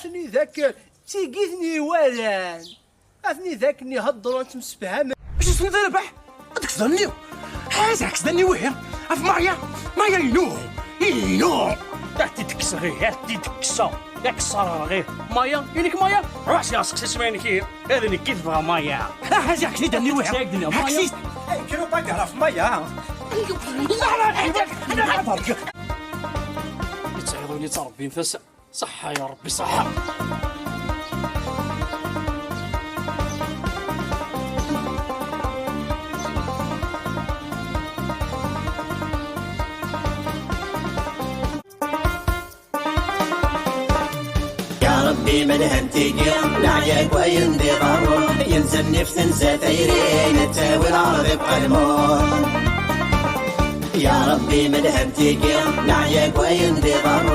اثني ذاك تيقيتني والان اثني ذاك ني هضروا نتمسفهم اش اسمي ذا ربح هذاك زدني هذاك زدني وين اف مايا ينو تحتي تكسر غير تحتي تكسر يكسر غير مايا يليك مايا راس راسك اسمعني كي هذا اللي كيف مايا هذاك اللي دني وين هاكسيس كيلو باقي في مايا يتعيروني تربي نفس صحة يا ربي صحة ربي من هنتيجي نعياك ويندي ضرور ينزل نفس نسى ثيرين تساوي الارض بقلمون يا ربي من هنتيجي نعياك ويندي ضرور